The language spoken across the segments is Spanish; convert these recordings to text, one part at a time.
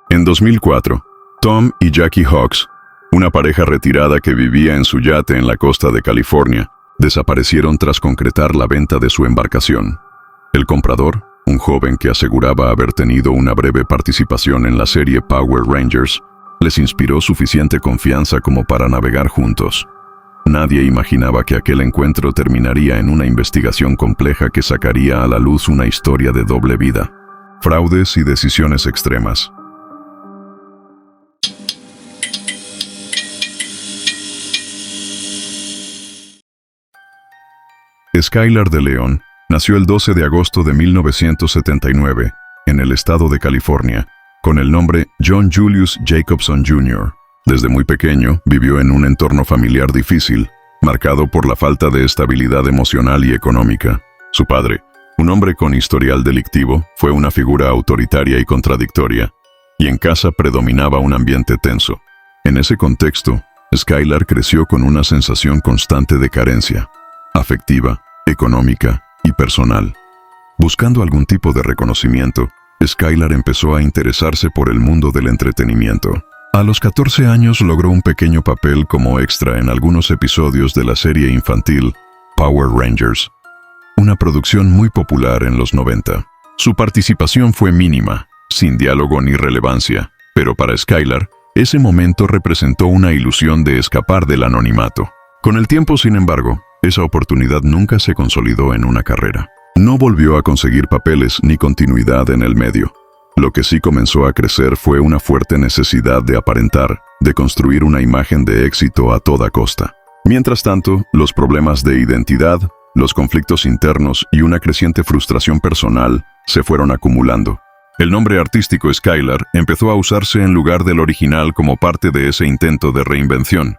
En 2004, Tom y Jackie Hawks, una pareja retirada que vivía en su yate en la costa de California, desaparecieron tras concretar la venta de su embarcación. El comprador, un joven que aseguraba haber tenido una breve participación en la serie Power Rangers, les inspiró suficiente confianza como para navegar juntos. Nadie imaginaba que aquel encuentro terminaría en una investigación compleja que sacaría a la luz una historia de doble vida, fraudes y decisiones extremas. Skylar DeLeon nació el 12 de agosto de 1979 en el estado de California, con el nombre John Julius Jacobson Jr. Desde muy pequeño vivió en un entorno familiar difícil, marcado por la falta de estabilidad emocional y económica. Su padre, un hombre con historial delictivo, fue una figura autoritaria y contradictoria, y en casa predominaba un ambiente tenso. En ese contexto, Skylar creció con una sensación constante de carencia, afectiva, económica y personal. Buscando algún tipo de reconocimiento, Skylar empezó a interesarse por el mundo del entretenimiento. A los 14 años logró un pequeño papel como extra en algunos episodios de la serie infantil Power Rangers, una producción muy popular en los 90. Su participación fue mínima, sin diálogo ni relevancia, pero para Skylar, ese momento representó una ilusión de escapar del anonimato. Con el tiempo, sin embargo, esa oportunidad nunca se consolidó en una carrera. No volvió a conseguir papeles ni continuidad en el medio. Lo que sí comenzó a crecer fue una fuerte necesidad de aparentar, de construir una imagen de éxito a toda costa. Mientras tanto, los problemas de identidad, los conflictos internos y una creciente frustración personal se fueron acumulando. El nombre artístico Skylar empezó a usarse en lugar del original como parte de ese intento de reinvención.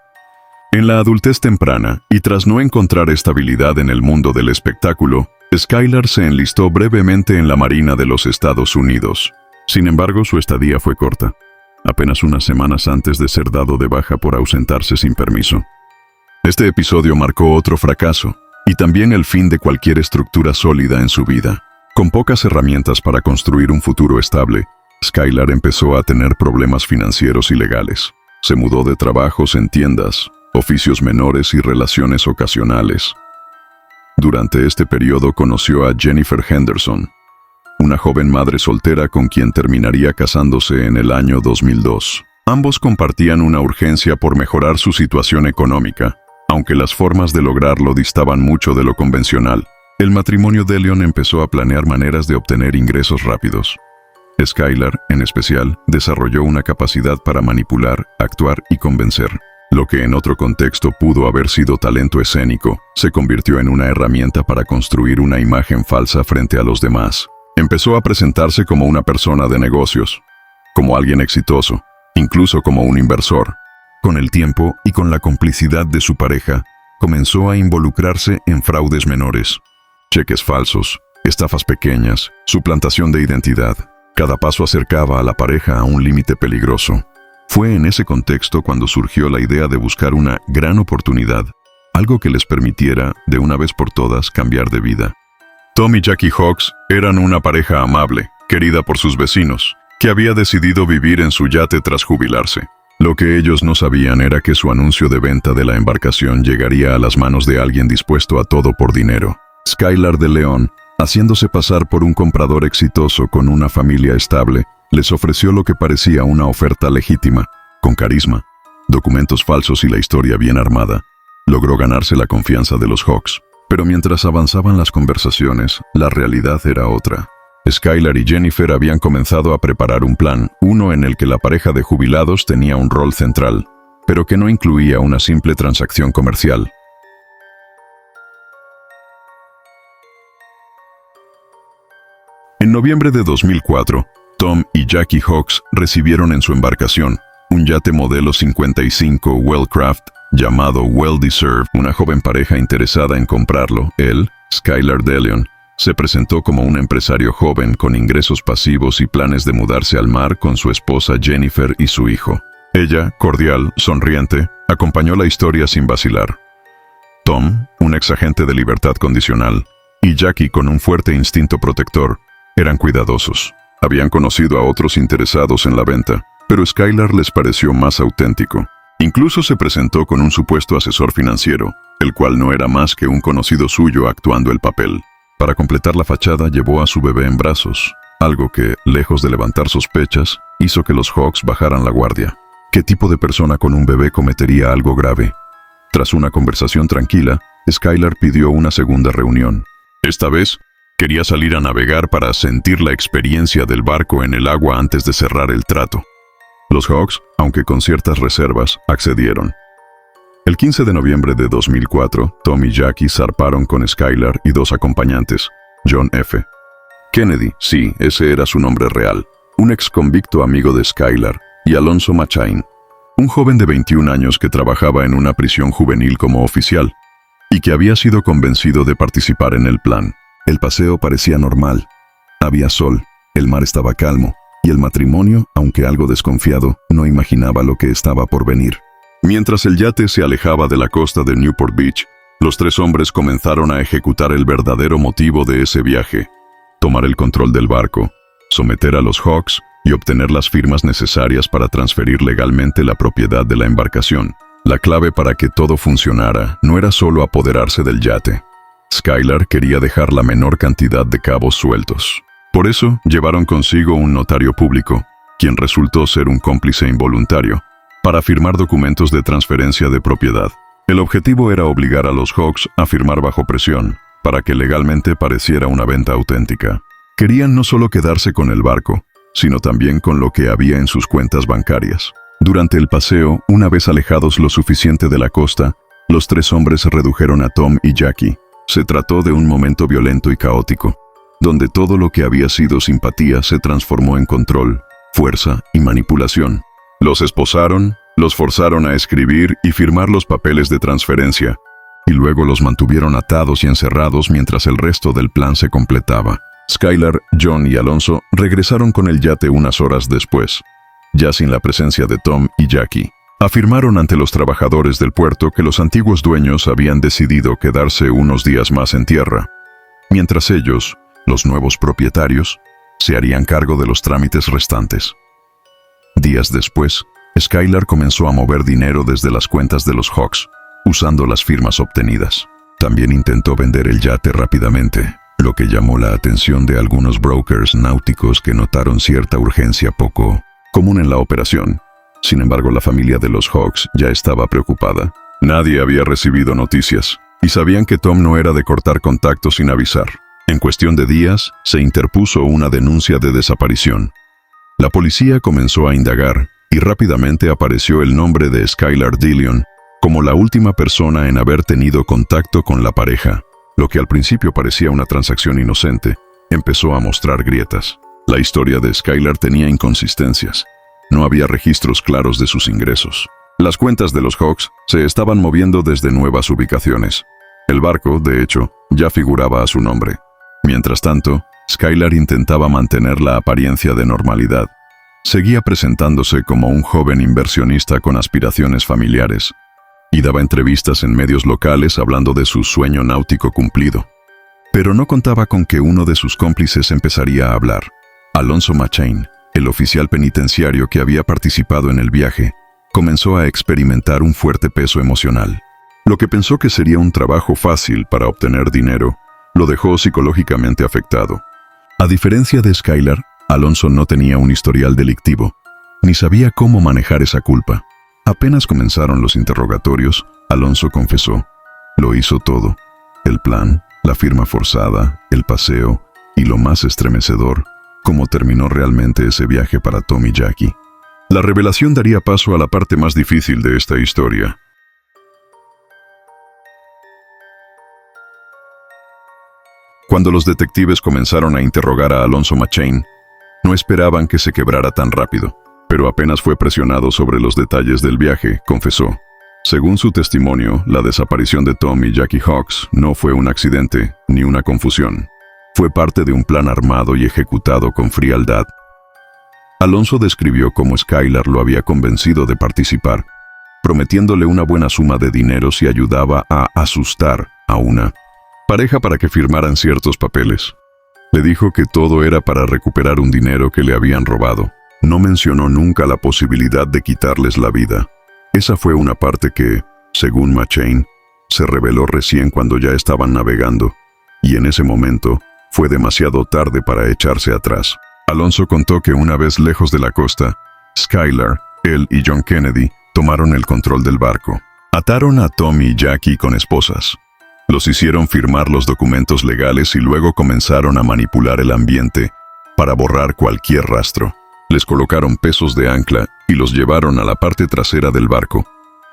En la adultez temprana, y tras no encontrar estabilidad en el mundo del espectáculo, Skylar se enlistó brevemente en la Marina de los Estados Unidos. Sin embargo, su estadía fue corta, apenas unas semanas antes de ser dado de baja por ausentarse sin permiso. Este episodio marcó otro fracaso, y también el fin de cualquier estructura sólida en su vida. Con pocas herramientas para construir un futuro estable, Skylar empezó a tener problemas financieros y legales. Se mudó de trabajos en tiendas, oficios menores y relaciones ocasionales. Durante este periodo conoció a Jennifer Henderson, una joven madre soltera con quien terminaría casándose en el año 2002. Ambos compartían una urgencia por mejorar su situación económica, aunque las formas de lograrlo distaban mucho de lo convencional. El matrimonio DeLeon empezó a planear maneras de obtener ingresos rápidos. Skylar, en especial, desarrolló una capacidad para manipular, actuar y convencer. Lo que en otro contexto pudo haber sido talento escénico, se convirtió en una herramienta para construir una imagen falsa frente a los demás. Empezó a presentarse como una persona de negocios, como alguien exitoso, incluso como un inversor. Con el tiempo y con la complicidad de su pareja, comenzó a involucrarse en fraudes menores. Cheques falsos, estafas pequeñas, suplantación de identidad. Cada paso acercaba a la pareja a un límite peligroso. Fue en ese contexto cuando surgió la idea de buscar una gran oportunidad, algo que les permitiera, de una vez por todas, cambiar de vida. Tom y Jackie Hawks eran una pareja amable, querida por sus vecinos, que había decidido vivir en su yate tras jubilarse. Lo que ellos no sabían era que su anuncio de venta de la embarcación llegaría a las manos de alguien dispuesto a todo por dinero. Skylar DeLeon, haciéndose pasar por un comprador exitoso con una familia estable, les ofreció lo que parecía una oferta legítima, con carisma, documentos falsos y la historia bien armada. Logró ganarse la confianza de los Hawks. Pero mientras avanzaban las conversaciones, la realidad era otra. Skylar y Jennifer habían comenzado a preparar un plan, uno en el que la pareja de jubilados tenía un rol central, pero que no incluía una simple transacción comercial. En noviembre de 2004, Tom y Jackie Hawks recibieron en su embarcación un yate modelo 55 Wellcraft llamado Well Deserved. Una joven pareja interesada en comprarlo, él, Skylar DeLeon, se presentó como un empresario joven con ingresos pasivos y planes de mudarse al mar con su esposa Jennifer y su hijo. Ella, cordial, sonriente, acompañó la historia sin vacilar. Tom, un exagente de libertad condicional, y Jackie, con un fuerte instinto protector, eran cuidadosos. Habían conocido a otros interesados en la venta, pero Skylar les pareció más auténtico. Incluso se presentó con un supuesto asesor financiero, el cual no era más que un conocido suyo actuando el papel. Para completar la fachada llevó a su bebé en brazos, algo que, lejos de levantar sospechas, hizo que los Hawks bajaran la guardia. ¿Qué tipo de persona con un bebé cometería algo grave? Tras una conversación tranquila, Skylar pidió una segunda reunión. Esta vez, quería salir a navegar para sentir la experiencia del barco en el agua antes de cerrar el trato. Los Hawks, aunque con ciertas reservas, accedieron. El 15 de noviembre de 2004, Tom y Jackie zarparon con Skylar y dos acompañantes, John F. Kennedy, sí, ese era su nombre real, un ex convicto amigo de Skylar, y Alonso Machain, un joven de 21 años que trabajaba en una prisión juvenil como oficial, y que había sido convencido de participar en el plan. El paseo parecía normal. Había sol, el mar estaba calmo, y el matrimonio, aunque algo desconfiado, no imaginaba lo que estaba por venir. Mientras el yate se alejaba de la costa de Newport Beach, los tres hombres comenzaron a ejecutar el verdadero motivo de ese viaje: tomar el control del barco, someter a los Hawks y obtener las firmas necesarias para transferir legalmente la propiedad de la embarcación. La clave para que todo funcionara no era solo apoderarse del yate. Skylar quería dejar la menor cantidad de cabos sueltos. Por eso, llevaron consigo un notario público, quien resultó ser un cómplice involuntario, para firmar documentos de transferencia de propiedad. El objetivo era obligar a los Hawks a firmar bajo presión, para que legalmente pareciera una venta auténtica. Querían no solo quedarse con el barco, sino también con lo que había en sus cuentas bancarias. Durante el paseo, una vez alejados lo suficiente de la costa, los tres hombres redujeron a Tom y Jackie. Se trató de un momento violento y caótico, donde todo lo que había sido simpatía se transformó en control, fuerza y manipulación. Los esposaron, los forzaron a escribir y firmar los papeles de transferencia, y luego los mantuvieron atados y encerrados mientras el resto del plan se completaba. Skylar, John y Alonso regresaron con el yate unas horas después, ya sin la presencia de Tom y Jackie. Afirmaron ante los trabajadores del puerto que los antiguos dueños habían decidido quedarse unos días más en tierra, mientras ellos, los nuevos propietarios, se harían cargo de los trámites restantes. Días después, Skylar comenzó a mover dinero desde las cuentas de los Hawks, usando las firmas obtenidas. También intentó vender el yate rápidamente, lo que llamó la atención de algunos brokers náuticos que notaron cierta urgencia poco común en la operación. Sin embargo, la familia de los Hawks ya estaba preocupada. Nadie había recibido noticias, y sabían que Tom no era de cortar contacto sin avisar. En cuestión de días, se interpuso una denuncia de desaparición. La policía comenzó a indagar, y rápidamente apareció el nombre de Skylar Dillion como la última persona en haber tenido contacto con la pareja. Lo que al principio parecía una transacción inocente, empezó a mostrar grietas. La historia de Skylar tenía inconsistencias. No había registros claros de sus ingresos. Las cuentas de los Hawks se estaban moviendo desde nuevas ubicaciones. El barco, de hecho, ya figuraba a su nombre. Mientras tanto, Skylar intentaba mantener la apariencia de normalidad. Seguía presentándose como un joven inversionista con aspiraciones familiares, y daba entrevistas en medios locales hablando de su sueño náutico cumplido. Pero no contaba con que uno de sus cómplices empezaría a hablar. Alonso Machain, el oficial penitenciario que había participado en el viaje, comenzó a experimentar un fuerte peso emocional. Lo que pensó que sería un trabajo fácil para obtener dinero, lo dejó psicológicamente afectado. A diferencia de Skylar, Alonso no tenía un historial delictivo, ni sabía cómo manejar esa culpa. Apenas comenzaron los interrogatorios, Alonso confesó. Lo hizo todo: el plan, la firma forzada, el paseo, y lo más estremecedor, cómo terminó realmente ese viaje para Tom y Jackie. La revelación daría paso a la parte más difícil de esta historia. Cuando los detectives comenzaron a interrogar a Alonso Machain, no esperaban que se quebrara tan rápido, pero apenas fue presionado sobre los detalles del viaje, confesó. Según su testimonio, la desaparición de Tom y Jackie Hawks no fue un accidente ni una confusión. Fue parte de un plan armado y ejecutado con frialdad. Alonso describió cómo Skylar lo había convencido de participar, prometiéndole una buena suma de dinero si ayudaba a asustar a una pareja para que firmaran ciertos papeles. Le dijo que todo era para recuperar un dinero que le habían robado. No mencionó nunca la posibilidad de quitarles la vida. Esa fue una parte que, según McCain, se reveló recién cuando ya estaban navegando, y en ese momento fue demasiado tarde para echarse atrás. Alonso contó que una vez lejos de la costa, Skylar, él y John Kennedy tomaron el control del barco. Ataron a Tom y Jackie con esposas. Los hicieron firmar los documentos legales y luego comenzaron a manipular el ambiente para borrar cualquier rastro. Les colocaron pesos de ancla y los llevaron a la parte trasera del barco.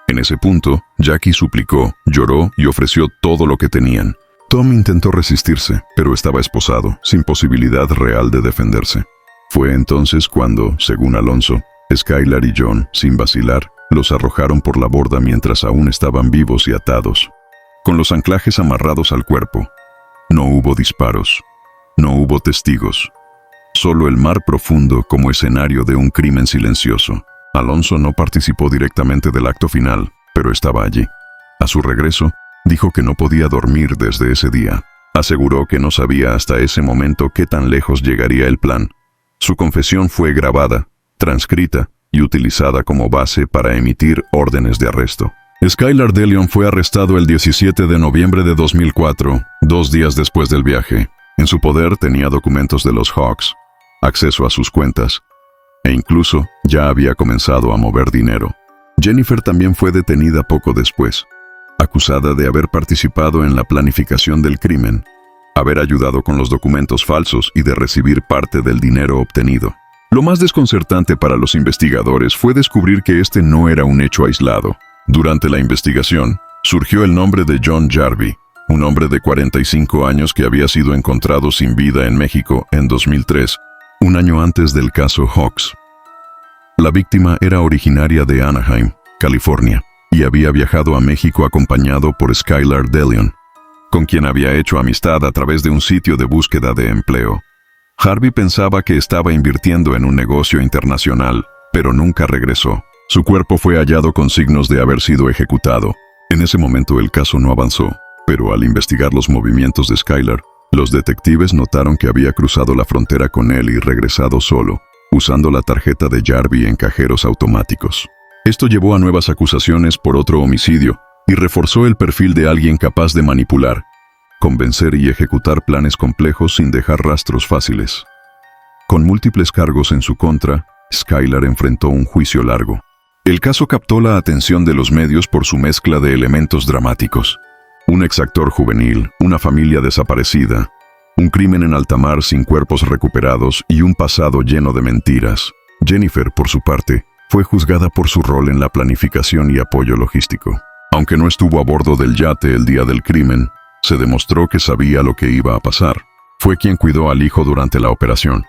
En ese punto, Jackie suplicó, lloró y ofreció todo lo que tenían. Tom intentó resistirse, pero estaba esposado, sin posibilidad real de defenderse. Fue entonces cuando, según Alonso, Skylar y John, sin vacilar, los arrojaron por la borda mientras aún estaban vivos y atados, con los anclajes amarrados al cuerpo. No hubo disparos, no hubo testigos, solo el mar profundo como escenario de un crimen silencioso. Alonso no participó directamente del acto final, pero estaba allí. A su regreso, dijo que no podía dormir desde ese día. Aseguró que no sabía hasta ese momento qué tan lejos llegaría el plan. Su confesión fue grabada, transcrita y utilizada como base para emitir órdenes de arresto. Skylar DeLeon fue arrestado el 17 de noviembre de 2004, 2 días después del viaje. En su poder tenía documentos de los Hawks, acceso a sus cuentas, e incluso ya había comenzado a mover dinero. Jennifer también fue detenida poco después, acusada de haber participado en la planificación del crimen, haber ayudado con los documentos falsos y de recibir parte del dinero obtenido. Lo más desconcertante para los investigadores fue descubrir que este no era un hecho aislado. Durante la investigación, surgió el nombre de John Jarvie, un hombre de 45 años que había sido encontrado sin vida en México en 2003, un año antes del caso Hawks. La víctima era originaria de Anaheim, California, y había viajado a México acompañado por Skylar DeLeon, con quien había hecho amistad a través de un sitio de búsqueda de empleo. Jarvie pensaba que estaba invirtiendo en un negocio internacional, pero nunca regresó. Su cuerpo fue hallado con signos de haber sido ejecutado. En ese momento el caso no avanzó, pero al investigar los movimientos de Skylar, los detectives notaron que había cruzado la frontera con él y regresado solo, usando la tarjeta de Jarvie en cajeros automáticos. Esto llevó a nuevas acusaciones por otro homicidio y reforzó el perfil de alguien capaz de manipular, convencer y ejecutar planes complejos sin dejar rastros fáciles. Con múltiples cargos en su contra, Skylar enfrentó un juicio largo. El caso captó la atención de los medios por su mezcla de elementos dramáticos. Un exactor juvenil, una familia desaparecida, un crimen en alta mar sin cuerpos recuperados y un pasado lleno de mentiras. Jennifer, por su parte, fue juzgada por su rol en la planificación y apoyo logístico. Aunque no estuvo a bordo del yate el día del crimen, se demostró que sabía lo que iba a pasar. Fue quien cuidó al hijo durante la operación,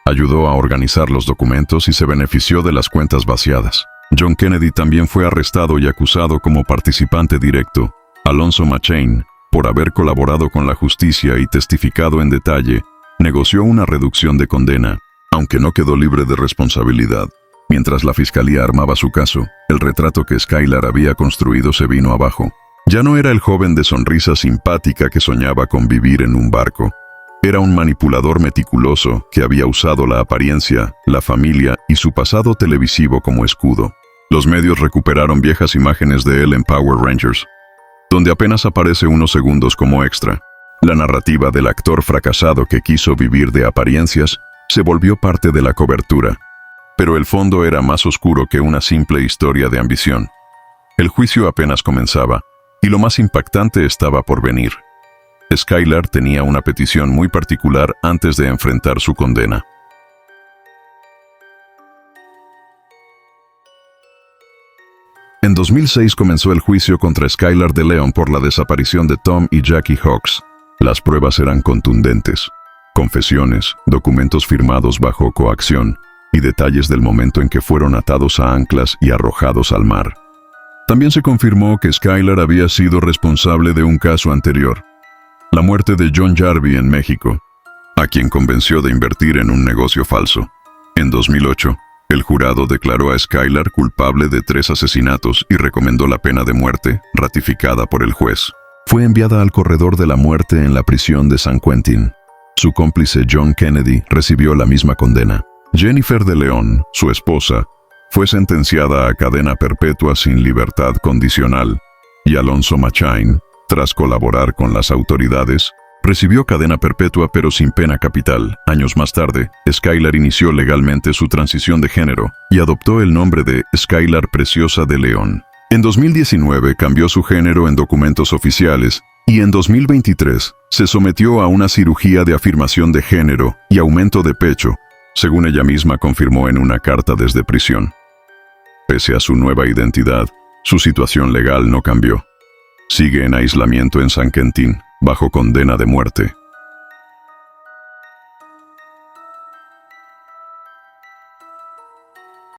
ayudó a organizar los documentos y se benefició de las cuentas vaciadas. John Kennedy también fue arrestado y acusado como participante directo. Alonso McCain, por haber colaborado con la justicia y testificado en detalle, negoció una reducción de condena, aunque no quedó libre de responsabilidad. Mientras la fiscalía armaba su caso, el retrato que Skylar había construido se vino abajo. Ya no era el joven de sonrisa simpática que soñaba con vivir en un barco. Era un manipulador meticuloso que había usado la apariencia, la familia y su pasado televisivo como escudo. Los medios recuperaron viejas imágenes de él en Power Rangers, donde apenas aparece unos segundos como extra. La narrativa del actor fracasado que quiso vivir de apariencias se volvió parte de la cobertura. Pero el fondo era más oscuro que una simple historia de ambición. El juicio apenas comenzaba, y lo más impactante estaba por venir. Skylar tenía una petición muy particular antes de enfrentar su condena. En 2006 comenzó el juicio contra Skylar DeLeon por la desaparición de Tom y Jackie Hawks. Las pruebas eran contundentes. Confesiones, documentos firmados bajo coacción y detalles del momento en que fueron atados a anclas y arrojados al mar. También se confirmó que Skylar había sido responsable de un caso anterior, la muerte de John Jarvie en México, a quien convenció de invertir en un negocio falso. En 2008, el jurado declaró a Skylar culpable de 3 asesinatos y recomendó la pena de muerte, ratificada por el juez. Fue enviada al corredor de la muerte en la prisión de San Quentin. Su cómplice John Kennedy recibió la misma condena. Jennifer de León, su esposa, fue sentenciada a cadena perpetua sin libertad condicional, y Alonzo Machain, tras colaborar con las autoridades, recibió cadena perpetua pero sin pena capital. Años más tarde, Skylar inició legalmente su transición de género y adoptó el nombre de Skylar Preciosa de León. En 2019 cambió su género en documentos oficiales y en 2023 se sometió a una cirugía de afirmación de género y aumento de pecho, según ella misma confirmó en una carta desde prisión. Pese a su nueva identidad, su situación legal no cambió. Sigue en aislamiento en San Quentin, bajo condena de muerte.